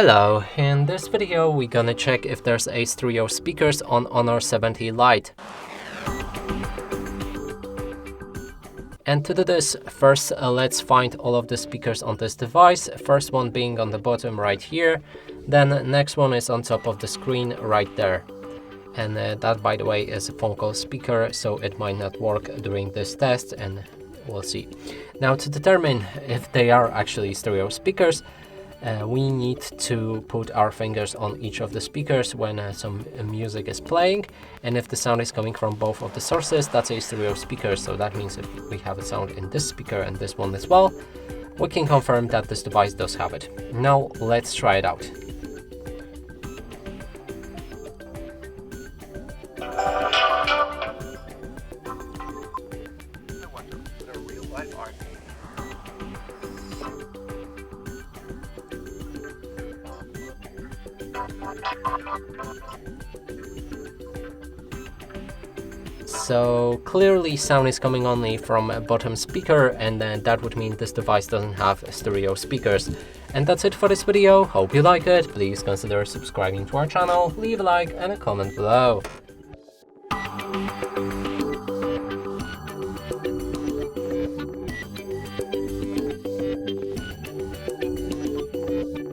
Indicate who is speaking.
Speaker 1: Hello, in this video we're gonna check if there's a stereo speakers on Honor 70 Lite. And to do this, first let's find all of the speakers on this device. First one being on the bottom right here, then next one is on top of the screen right there. And that, by the way, is a phone call speaker, so it might not work during this test, and we'll see. Now, to determine if they are actually stereo speakers, we need to put our fingers on each of the speakers when some music is playing, and if the sound is coming from both of the sources, that's a stereo speaker. So that means if we have a sound in this speaker and this one as well, we can confirm that this device does have it. Now let's try it out. So clearly sound is coming only from a bottom speaker, and then that would mean this device doesn't have stereo speakers. And that's it for this video. Hope you like it. Please consider subscribing to our channel, leave a like and a comment below.